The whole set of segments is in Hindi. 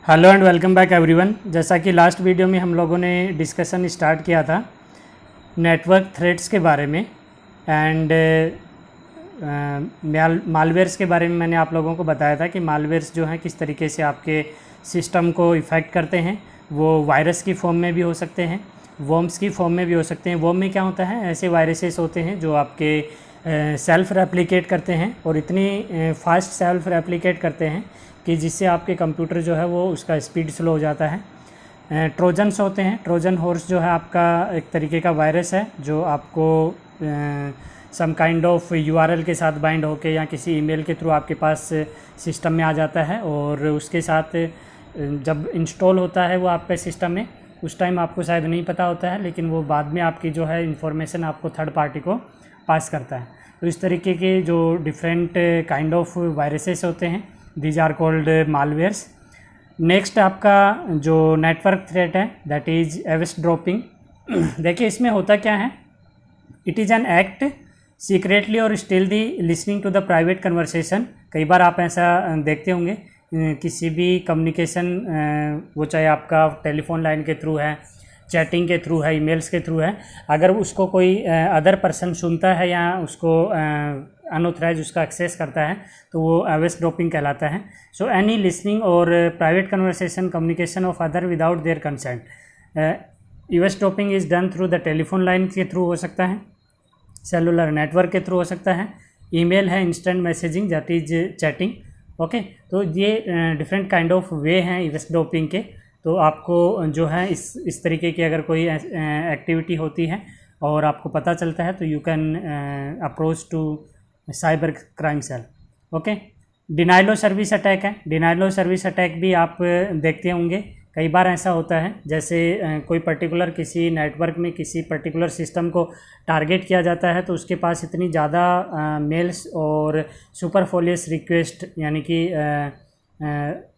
Hello and welcome back everyone. जैसा कि लास्ट वीडियो में हम लोगों ने डिस्कशन स्टार्ट किया था नेटवर्क थ्रेट्स के बारे में एंड मालवेयर्स के बारे में। मैंने आप लोगों को बताया था कि मालवेयर्स जो हैं किस तरीके से आपके सिस्टम को इफ़ेक्ट करते हैं। वो वायरस की फॉर्म में भी हो सकते हैं, वर्म्स की फॉर्म में भी हो सकते हैं। वर्म में क्या होता है, ऐसे वायरसेस होते हैं जो आपके सेल्फ रेप्लिकेट करते हैं और इतनी फास्ट सेल्फ रेप्लिकेट करते हैं कि जिससे आपके कंप्यूटर जो है वो उसका स्पीड स्लो हो जाता है। ट्रोजन्स होते हैं। ट्रोजन हॉर्स जो है आपका एक तरीके का वायरस है जो आपको सम काइंड ऑफ यूआरएल के साथ बाइंड होके या किसी ईमेल के थ्रू आपके पास सिस्टम में आ जाता है और उसके साथ जब इंस्टॉल होता है वो आपके सिस्टम में, उस टाइम आपको शायद नहीं पता होता है, लेकिन वो बाद में आपकी जो है इंफॉर्मेशन आपको थर्ड पार्टी को पास करता है। तो इस तरीके के जो डिफरेंट काइंड ऑफ वायरसेस होते हैं, these are called malwares. Next आपका जो नेटवर्क थ्रेट है दैट इज़ एविसड्रॉपिंग। देखिए इसमें होता क्या है, it is an act secretly और stealthily listening to the private conversation. कई बार आप ऐसा देखते होंगे किसी भी कम्युनिकेशन, वो चाहे आपका टेलीफोन लाइन के थ्रू है, चैटिंग के थ्रू है, ईमेल्स के थ्रू है, अगर उसको कोई अदर पर्सन सुनता है या उसको अनऑथराइज उसका एक्सेस करता है तो वो एविसड्रॉपिंग कहलाता है। सो एनी लिसनिंग और private conversation communication of other without their consent. Eavesdropping is done through the telephone line के थ्रू हो सकता है, सेलुलर नेटवर्क के थ्रू हो सकता है, ईमेल है, instant messaging that is chatting. Okay, तो ये डिफरेंट काइंड ऑफ वे हैं एविसड्रॉपिंग के। तो आपको जो है इस तरीके की अगर कोई एक्टिविटी होती है और आपको पता चलता है तो you can approach to cyber crime cell. Okay, denial of service attack है। डिनाइल ऑफ सर्विस अटैक भी आप देखते होंगे। कई बार ऐसा होता है जैसे कोई पर्टिकुलर किसी नेटवर्क में किसी पर्टिकुलर सिस्टम को टारगेट किया जाता है तो उसके पास इतनी ज़्यादा मेल्स और सुपरफोलियस रिक्वेस्ट, यानी कि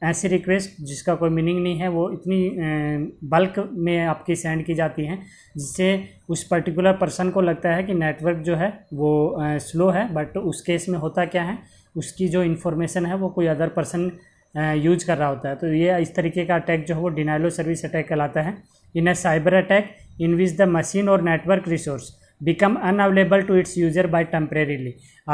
ऐसी रिक्वेस्ट जिसका कोई मीनिंग नहीं है, वो इतनी बल्क में आपकी सेंड की जाती हैं जिससे उस पर्टिकुलर पर्सन को लगता है कि नेटवर्क जो है वो स्लो है, बट उस केस में होता क्या है, उसकी जो इन्फॉर्मेशन है वो कोई अदर पर्सन यूज कर रहा होता है। तो ये इस तरीके का अटैक जो है वो डिनाइल ऑफ सर्विस अटैक कहलाता है। In a cyber attack in which the machine or network resource become unavailable to its user by temporarily.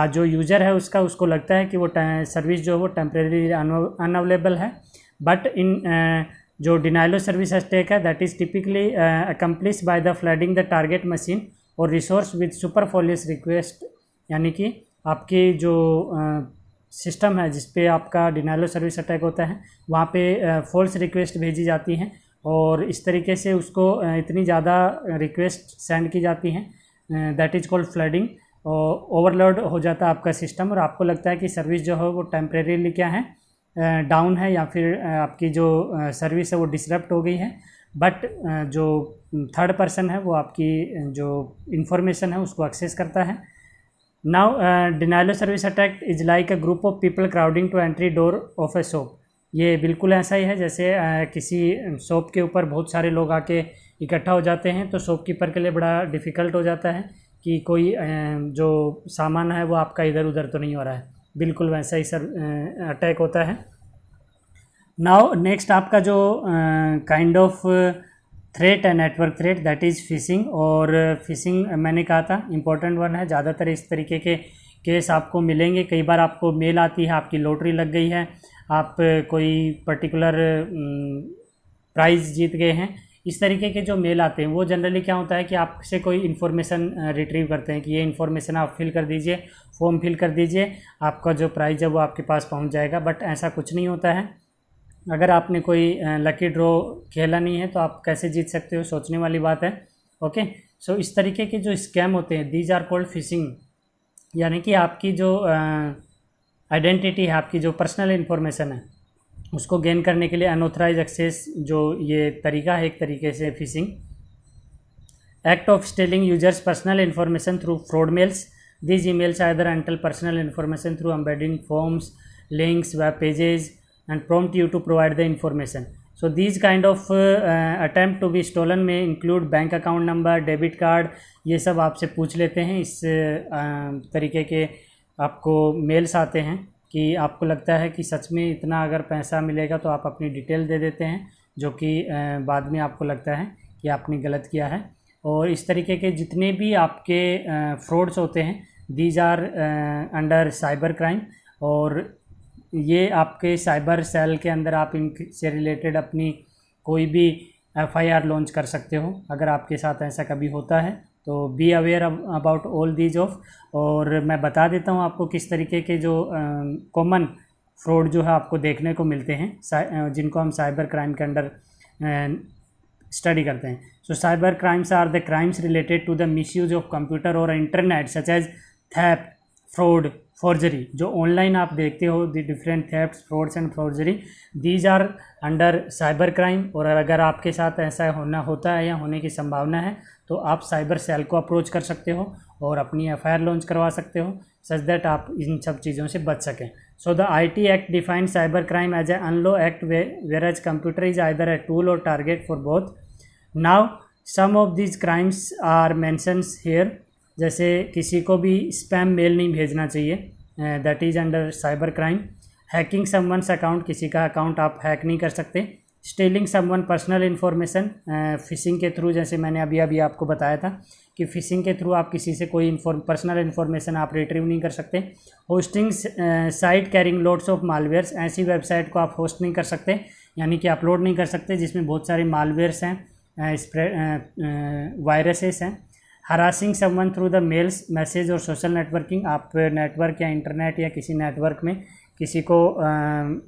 जो यूज़र है उसको लगता है कि वो सर्विस जो है वो टेम्परेरी अनअवेलेबल है, बट इन जो डिनाइल ऑफ सर्विस अटैक है that is typically accomplish by the flooding the target machine और रिसोर्स विद सुपरफोलियस रिक्वेस्ट। यानी कि आपकी जो सिस्टम है जिस पे आपका डिनाइल ऑफ सर्विस अटैक होता है वहाँ पे फॉल्स रिक्वेस्ट भेजी जाती हैं और इस तरीके से उसको इतनी ज़्यादा रिक्वेस्ट सेंड की जाती हैं that is called flooding. Overload हो जाता है आपका सिस्टम और आपको लगता है कि सर्विस जो है वो टेम्परेरीली क्या है, डाउन है, या फिर आपकी जो सर्विस है वो डिसरप्ट हो गई है, बट जो थर्ड पर्सन है वो आपकी जो इन्फॉर्मेशन है उसको एक्सेस करता है। Now denial of service attack is like a group of people crowding to entry door of a shop. ये बिल्कुल ऐसा ही है जैसे किसी शॉप के ऊपर बहुत सारे लोग आके इकट्ठा हो जाते हैं तो शॉपकीपर के लिए बड़ा डिफ़िकल्ट हो जाता है कि कोई जो सामान है वो आपका इधर उधर तो नहीं हो रहा है। बिल्कुल वैसा ही अटैक होता है। नाउ नेक्स्ट आपका जो काइंड ऑफ थ्रेट है, network threat, that is fishing. और फिशिंग मैंने कहा था इम्पोर्टेंट वन है। ज़्यादातर इस तरीके के केस आपको मिलेंगे। कई बार आपको मेल आती है, आपकी लॉटरी लग गई है, आप कोई पर्टिकुलर प्राइज़ जीत गए हैं, इस तरीके के जो मेल आते हैं वो जनरली क्या होता है कि आपसे कोई इन्फॉर्मेशन रिट्रीव करते हैं कि ये इन्फॉर्मेशन आप फिल कर दीजिए, फॉर्म फिल कर दीजिए, आपका जो प्राइज़ है वो आपके पास पहुंच जाएगा। बट ऐसा कुछ नहीं होता है। अगर आपने कोई लकी ड्रॉ खेला नहीं है तो आप कैसे जीत सकते हो, सोचने वाली बात है। ओके, सो इस तरीके के जो स्कैम होते हैं दीज आर कॉल्ड फिशिंग। यानी कि आपकी जो आइडेंटिटी है, आपकी जो पर्सनल इन्फॉर्मेशन है उसको गेन करने के लिए अनऑथराइज एक्सेस, जो ये तरीका है एक तरीके से phishing. Act of stealing users personal information through fraud mails. These emails either enter personal information through embedding forms, links, web pages and prompt you to provide the information. So these kind of attempt to be stolen may include bank account number, debit card, ये सब आपसे पूछ लेते हैं। इस तरीके के आपको मेल्स आते हैं कि आपको लगता है कि सच में इतना अगर पैसा मिलेगा तो आप अपनी डिटेल दे देते हैं, जो कि बाद में आपको लगता है कि आपने गलत किया है। और इस तरीके के जितने भी आपके फ्रॉड्स होते हैं, these are under cyber crime, और ये आपके साइबर सेल के अंदर आप इनसे रिलेटेड अपनी कोई भी FIR लॉन्च कर सकते हो अगर आपके साथ ऐसा कभी होता है। तो be aware about all these of. और मैं बता देता हूँ आपको किस तरीके के जो कॉमन फ्रॉड जो है आपको देखने को मिलते हैं, जिनको हम साइबर क्राइम के अंडर स्टडी करते हैं। So cyber crimes are the crimes related to the misuse of computer और internet such as theft, fraud, forgery. जो ऑनलाइन आप देखते हो the different thefts, frauds and forgery, these are under cyber crime. और अगर आपके साथ ऐसा होता है या होने की संभावना है तो आप साइबर सेल को अप्रोच कर सकते हो और अपनी FIR लॉन्च करवा सकते हो, सच दैट आप इन सब चीज़ों से बच सकें। So the IT act define cyber crime as a unlaw act where as computer is either a tool or target for both. Now some of these crimes are mentions here. जैसे किसी को भी स्पैम मेल नहीं भेजना चाहिए, that is under cyber crime. Hacking someone's account, किसी का अकाउंट आप हैक नहीं कर सकते। Stealing someone personal information, phishing के थ्रू, जैसे मैंने अभी आपको बताया था कि फिशिंग के थ्रू आप किसी से कोई पर्सनल इन्फॉर्मेशन आप रिट्रीव नहीं कर सकते। Hosting site carrying loads of malwares, ऐसी वेबसाइट को आप होस्ट नहीं कर सकते, यानी कि अपलोड नहीं कर सकते जिसमें बहुत सारे मालवेयर्स हैं, वायरसेस हैं। Harassing someone through the mails, message और सोशल नेटवर्किंग, आप नेटवर्क या इंटरनेट या किसी नेटवर्क में किसी को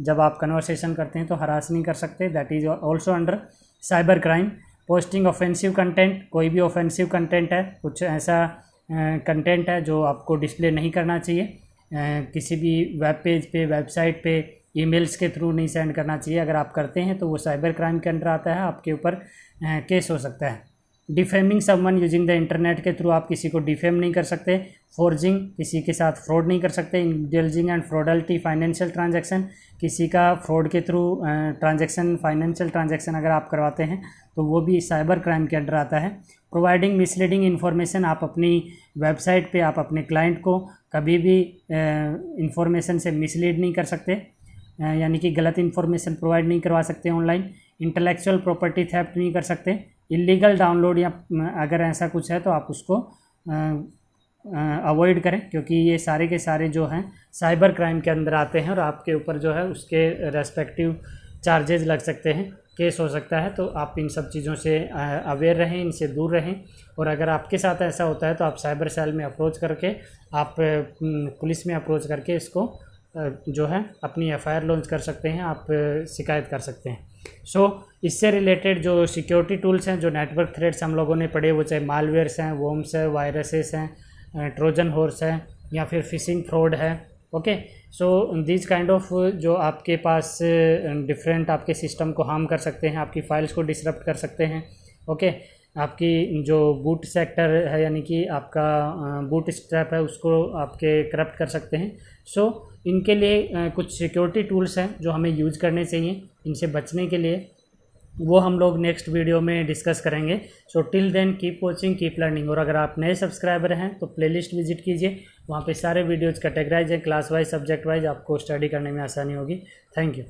जब आप कन्वर्सेशन करते हैं तो हरास नहीं कर सकते, that is also under cyber crime. Posting offensive content, कोई भी ऑफेंसिव कंटेंट है, कुछ ऐसा कंटेंट है जो आपको डिस्प्ले नहीं करना चाहिए, किसी भी वेब पेज पे, वेबसाइट पे, ईमेल्स के थ्रू नहीं सेंड करना चाहिए। अगर आप करते हैं तो वो साइबर क्राइम के अंडर आता है, आपके ऊपर केस हो सकता है। Defaming someone using the internet, के थ्रू आप किसी को डिफेम नहीं कर सकते। फोर्जिंग, किसी के साथ फ्रॉड नहीं कर सकते। इंडल्जिंग एंड फ्रॉडल्टी फाइनेंशियल ट्रांजैक्शन, किसी का फ्रॉड के थ्रू ट्रांजैक्शन, फाइनेंशियल ट्रांजैक्शन अगर आप करवाते हैं तो वो भी साइबर क्राइम के अंडर आता है। प्रोवाइडिंग मिसलीडिंग इन्फॉर्मेशन, आप अपनी वेबसाइट पे आप अपने क्लाइंट को कभी भी इंफॉर्मेशन से मिसलीड नहीं कर सकते, यानी कि गलत इन्फॉर्मेशन प्रोवाइड नहीं करवा सकते ऑनलाइन। इंटेलेक्चुअल प्रॉपर्टी थेफ्ट नहीं कर सकते। इलीगल डाउनलोड, या अगर ऐसा कुछ है तो आप उसको अवॉइड करें, क्योंकि ये सारे के सारे जो हैं साइबर क्राइम के अंदर आते हैं और आपके ऊपर जो है उसके रेस्पेक्टिव चार्जेस लग सकते हैं, केस हो सकता है। तो आप इन सब चीज़ों से अवेयर रहें, इनसे दूर रहें। और अगर आपके साथ ऐसा होता है तो आप साइबर सेल में अप्रोच करके, आप पुलिस में अप्रोच करके इसको जो है अपनी FIR लॉन्च कर सकते हैं, आप शिकायत कर सकते हैं। सो इससे रिलेटेड जो सिक्योरिटी टूल्स हैं, जो नेटवर्क थ्रेड्स हम लोगों ने पढ़े, वो चाहे मालवेयर्स हैं, वॉर्म्स है, वायरसेस हैं, ट्रोजन हॉर्स है, या फिर फिशिंग फ्रॉड है। Okay, so this kind of जो आपके पास डिफरेंट आपके सिस्टम को हार्म कर सकते हैं, आपकी फाइल्स को डिसरप्ट कर सकते हैं। ओके, आपकी जो बूट सेक्टर है, यानी कि आपका बूट स्ट्रैप है, उसको आपके करप्ट कर सकते हैं। सो इनके लिए कुछ सिक्योरिटी टूल्स हैं जो हमें यूज़ करने चाहिए इनसे बचने के लिए, वो हम लोग नेक्स्ट वीडियो में डिस्कस करेंगे। So till then keep watching, keep learning. और अगर आप नए सब्सक्राइबर हैं तो प्लेलिस्ट विजिट कीजिए, वहाँ पे सारे वीडियोज़ कैटेगराइज हैं, क्लास वाइज, सब्जेक्ट वाइज, आपको स्टडी करने में आसानी होगी। Thank you.